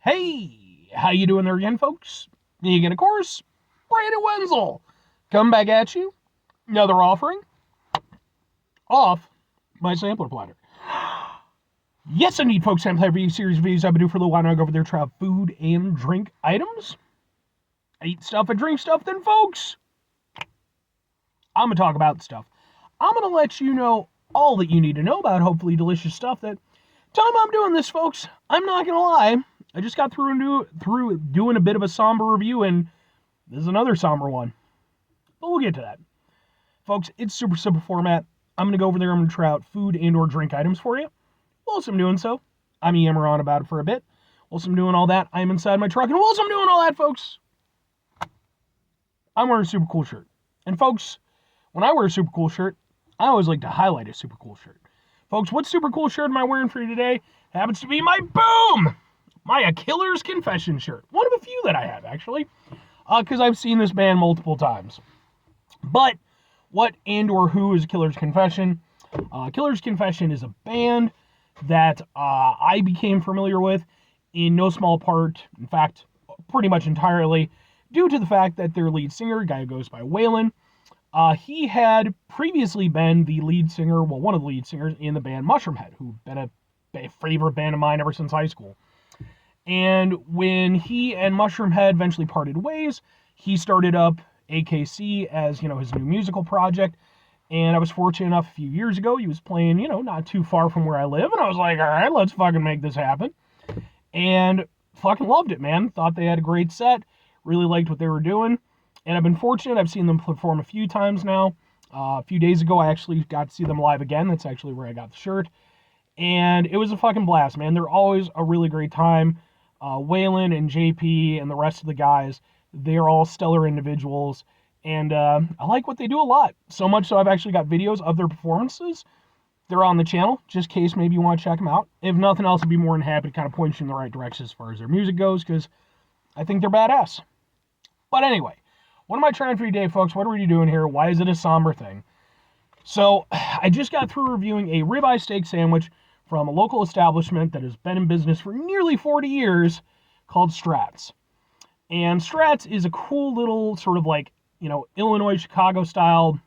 Hey, how you doing there again, folks? Me again, of course, Brandon Wenzel. Come back at you. Another offering off my sampler platter. Yes, indeed, folks. I'm playing for you series of videos I've been doing for a little while now. I go over there, try out food and drink items. I eat stuff, I drink stuff, then, folks, I'm going to talk about stuff. I'm going to let you know all that you need to know about hopefully delicious stuff that time I'm doing this, folks, I'm not going to lie. I just got through doing a bit of a somber review, and this is another somber one. But we'll get to that. Folks, it's super simple format. I'm going to go over there. I'm going to try out food and or drink items for you. Whilst I'm doing so, I'm yammering on about it for a bit. Whilst I'm doing all that, I'm inside my truck. And whilst I'm doing all that, folks, I'm wearing a super cool shirt. And folks, when I wear a super cool shirt, I always like to highlight a super cool shirt. Folks, what super cool shirt am I wearing for you today? It happens to be my boom! My A Killer's Confession shirt. One of a few that I have, actually. Because I've seen this band multiple times. But what and or who is Killer's Confession? Killer's Confession is a band that I became familiar with in no small part, in fact, pretty much entirely, due to the fact that their lead singer, a guy who goes by Waylon, he had previously been the lead singer, well, one of the lead singers in the band Mushroomhead, who'd been a favorite band of mine ever since high school. And when he and Mushroomhead eventually parted ways, he started up AKC as, his new musical project. And I was fortunate enough a few years ago, he was playing, not too far from where I live. And I was like, all right, let's fucking make this happen. And fucking loved it, man. Thought they had a great set. Really liked what they were doing. And I've been fortunate. I've seen them perform a few times now. A few days ago, I actually got to see them live again. That's actually where I got the shirt. And it was a fucking blast, man. They're always a really great time. Waylon and JP and the rest of the guys, they're all stellar individuals. And I like what they do a lot. So much so I've actually got videos of their performances. They're on the channel, just in case maybe you want to check them out. If nothing else, I'd be more than happy to kind of point you in the right direction as far as their music goes, because I think they're badass. But anyway, what am I trying for you today, folks? What are we doing here? Why is it a somber thing? So, I just got through reviewing a ribeye steak sandwich from a local establishment that has been in business for nearly 40 years called Strat's. And Strat's is a cool little sort of like, Illinois, Chicago style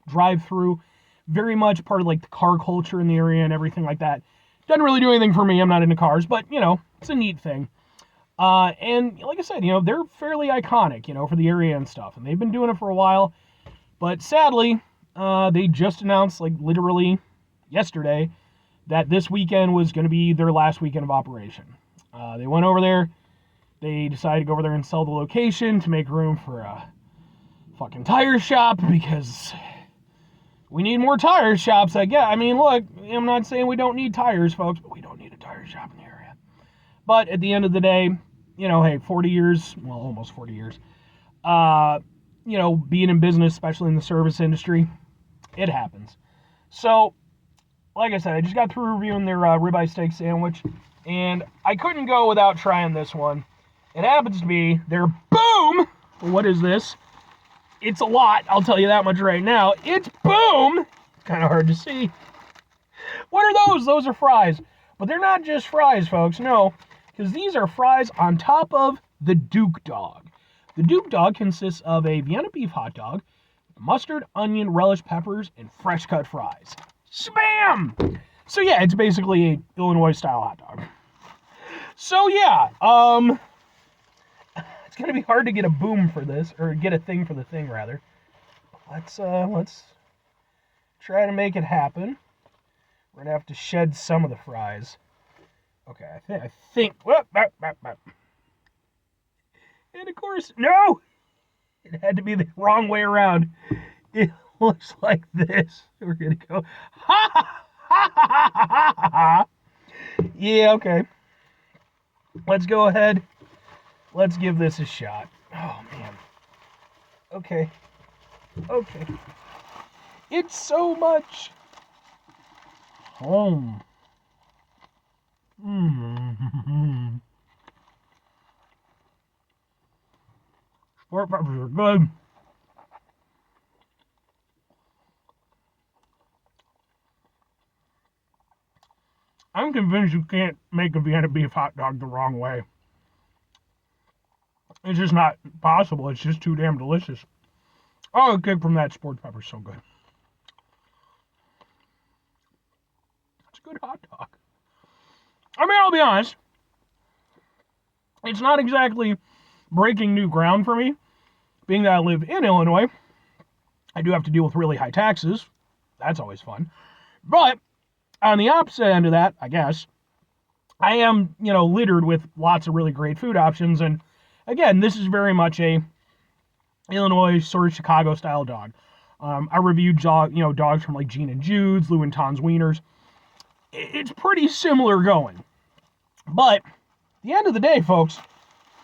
drive-through. Very much part of like the car culture in the area and everything like that. Doesn't really do anything for me. I'm not into cars, but, it's a neat thing. And like I said, they're fairly iconic, for the area and stuff. And they've been doing it for a while. But sadly, they just announced, like literally yesterday, that this weekend was going to be their last weekend of operation. They went over there. They decided to go over there and sell the location to make room for a fucking tire shop, because we need more tire shops, I guess. I mean, look, I'm not saying we don't need tires, folks, but we don't need a tire shop in the area. But at the end of the day, hey, 40 years, well, almost 40 years, being in business, especially in the service industry, it happens. So, like I said, I just got through reviewing their ribeye steak sandwich, and I couldn't go without trying this one. It happens to be their boom. What is this? It's a lot, I'll tell you that much right now. It's boom. It's kind of hard to see. What are those? Those are fries. But they're not just fries, folks, no. Because these are fries on top of the Duke Dog. The Duke Dog consists of a Vienna beef hot dog, mustard, onion, relish, peppers, and fresh cut fries. Spam! So yeah, it's basically a Illinois-style hot dog. So yeah, it's gonna be hard to get a boom for this, or get a thing for the thing, rather. Let's try to make it happen. We're gonna have to shed some of the fries. Okay, I think. Whoop, whoop, whoop, whoop. And of course, no! It had to be the wrong way around. It looks like this. We're gonna go. Ha ha ha ha ha ha ha! Yeah, okay. Let's go ahead. Let's give this a shot. Oh, man. Okay. Okay. It's so much home. Mm-hmm. Sport peppers are good. I'm I'm convinced you can't make a Vienna beef hot dog the wrong way. It's just not possible. It's just too damn delicious. Oh, the kick from that sports pepper is so good. It's a good hot dog. I mean, I'll be honest. It's not exactly breaking new ground for me. Being that I live in Illinois, I do have to deal with really high taxes. That's always fun. But on the opposite end of that, I guess, I am, littered with lots of really great food options. And again, this is very much a Illinois sort of Chicago style dog. I reviewed dogs from like Gene and Jude's, Lou and Ton's Wieners. It's pretty similar going. But at the end of the day, folks,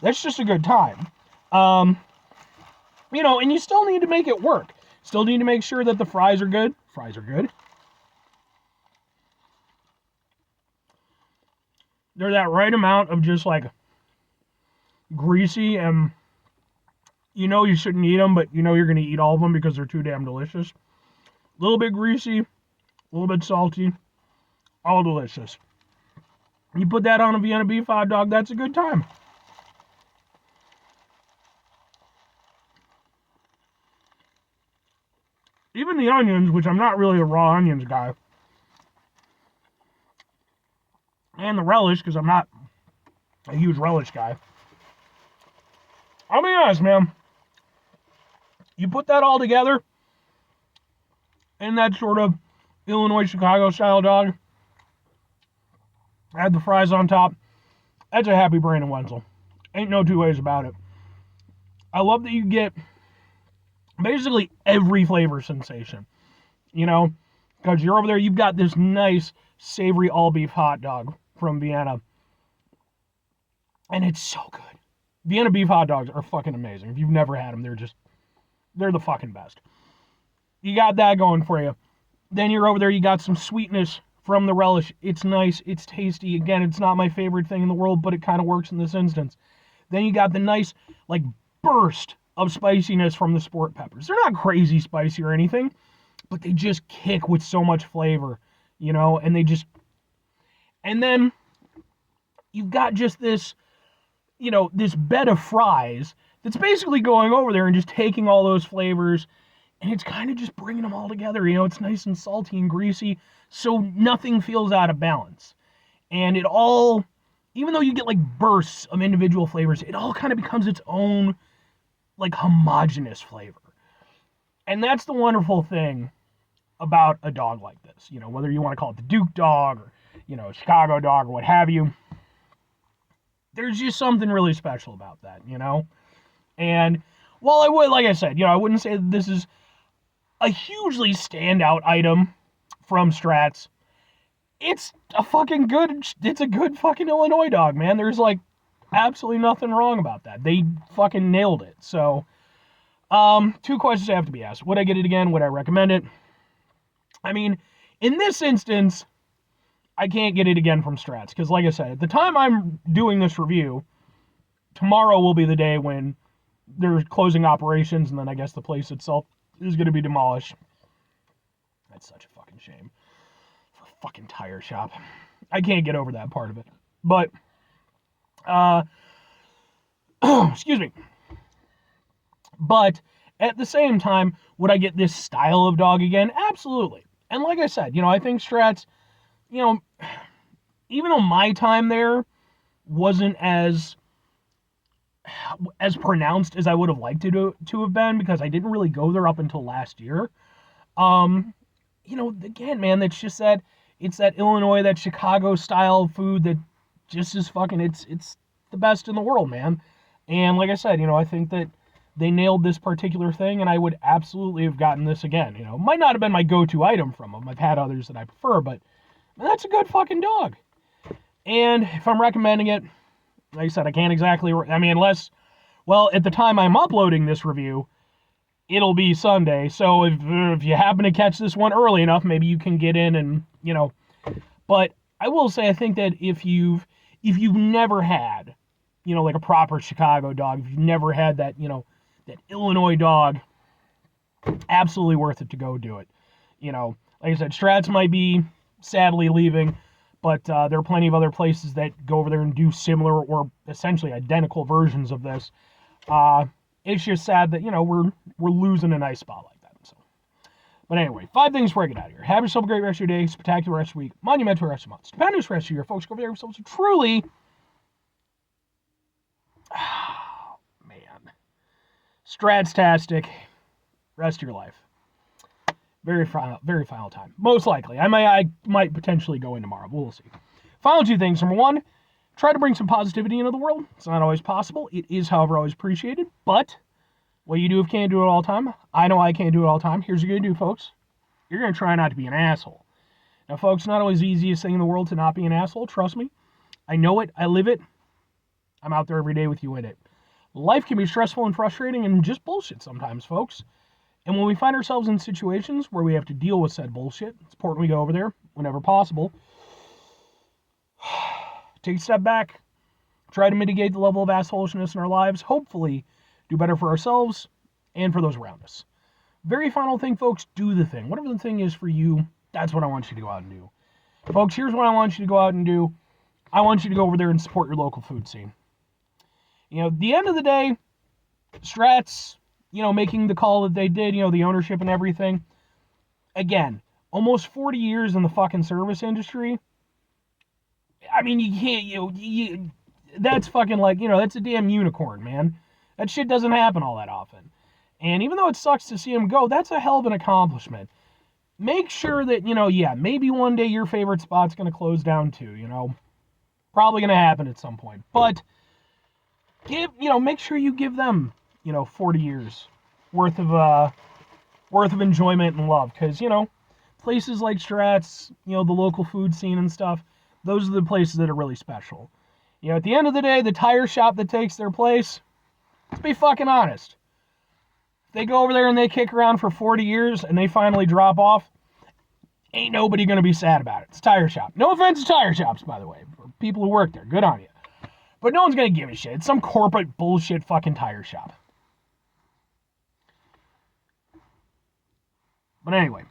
that's just a good time. And you still need to make it work. Still need to make sure that the fries are good. Fries are good. They're that right amount of just like greasy, and you shouldn't eat them, but you're going to eat all of them because they're too damn delicious. A little bit greasy, a little bit salty, all delicious. You put that on a Vienna beef hot dog, that's a good time. Even the onions, which I'm not really a raw onions guy, and the relish, because I'm not a huge relish guy. I'll be honest, man. You put that all together in that sort of Illinois Chicago style dog, add the fries on top, that's a happy Brandon Wenzel. Ain't no two ways about it. I love that you get basically every flavor sensation, because you're over there, you've got this nice savory all beef hot dog from Vienna, and it's so good. Vienna beef hot dogs are fucking amazing. If you've never had them, they're the fucking best. You got that going for you. Then you're over there, you got some sweetness from the relish. It's nice, it's tasty. Again, it's not my favorite thing in the world, but it kind of works in this instance. Then you got the nice, like, burst of spiciness from the sport peppers. They're not crazy spicy or anything, but they just kick with so much flavor, and then you've got just this, this bed of fries that's basically going over there and just taking all those flavors, and it's kind of just bringing them all together. It's nice and salty and greasy, so nothing feels out of balance. And it all, even though you get like bursts of individual flavors, it all kind of becomes its own like homogenous flavor. And that's the wonderful thing about a dog like this. Whether you want to call it the Duke dog or, Chicago dog or what have you, there's just something really special about that, And while I would, like I said, I wouldn't say that this is a hugely standout item from Strat's, it's a good fucking Illinois dog, man. There's like absolutely nothing wrong about that. They fucking nailed it. So, 2 questions have to be asked. Would I get it again? Would I recommend it? I mean, in this instance, I can't get it again from Strat's, because like I said, at the time I'm doing this review, tomorrow will be the day when they're closing operations, and then I guess the place itself is going to be demolished. That's such a fucking shame. For a fucking tire shop. I can't get over that part of it. But, excuse me. But at the same time, would I get this style of dog again? Absolutely. And like I said, I think Strat's, even though my time there wasn't as pronounced as I would have liked it to have been, because I didn't really go there up until last year. Again, man, it's that Illinois, that Chicago style food that just is fucking, it's the best in the world, man. And like I said, I think that they nailed this particular thing, and I would absolutely have gotten this again. Might not have been my go-to item from them. I've had others that I prefer, but man, that's a good fucking dog. And if I'm recommending it, like I said, I can't exactly, unless, well, at the time I'm uploading this review, it'll be Sunday. So if you happen to catch this one early enough, maybe you can get in and, but I will say, I think that if you've never had, like a proper Chicago dog, if you've never had that, that Illinois dog, absolutely worth it to go do it. Like I said, Strat's might be sadly leaving, But there are plenty of other places that go over there and do similar or essentially identical versions of this. It's just sad that, we're losing a nice spot like that. So, but anyway, 5 things before I get out of here. Have yourself a great rest of your day, spectacular rest of your week, monumental rest of your month, stupendous rest of your year, folks. Go over there yourselves a truly, man, Strat-tastic rest of your life. Very final time. Most likely. I might potentially go in tomorrow, but we'll see. Final 2 things. Number 1, try to bring some positivity into the world. It's not always possible. It is, however, always appreciated. But what you do if you can't do it all the time, I know I can't do it all the time. Here's what you're going to do, folks. You're going to try not to be an asshole. Now, folks, not always the easiest thing in the world to not be an asshole. Trust me. I know it. I live it. I'm out there every day with you in it. Life can be stressful and frustrating and just bullshit sometimes, folks. And when we find ourselves in situations where we have to deal with said bullshit, it's important we go over there whenever possible. Take a step back. Try to mitigate the level of assholishness in our lives. Hopefully, do better for ourselves and for those around us. Very final thing, folks, do the thing. Whatever the thing is for you, that's what I want you to go out and do. Folks, here's what I want you to go out and do. I want you to go over there and support your local food scene. At the end of the day, Strat's, making the call that they did, the ownership and everything. Again, almost 40 years in the fucking service industry. I mean, you can't, that's fucking like, that's a damn unicorn, man. That shit doesn't happen all that often. And even though it sucks to see him go, that's a hell of an accomplishment. Make sure that, maybe one day your favorite spot's going to close down too, Probably going to happen at some point. But, make sure you give them 40 years worth of enjoyment and love. Because, places like Strat's, the local food scene and stuff, those are the places that are really special. At the end of the day, the tire shop that takes their place, let's be fucking honest. If they go over there and they kick around for 40 years and they finally drop off, ain't nobody going to be sad about it. It's a tire shop. No offense to tire shops, by the way. For people who work there, good on you. But no one's going to give a shit. It's some corporate bullshit fucking tire shop. But anyway,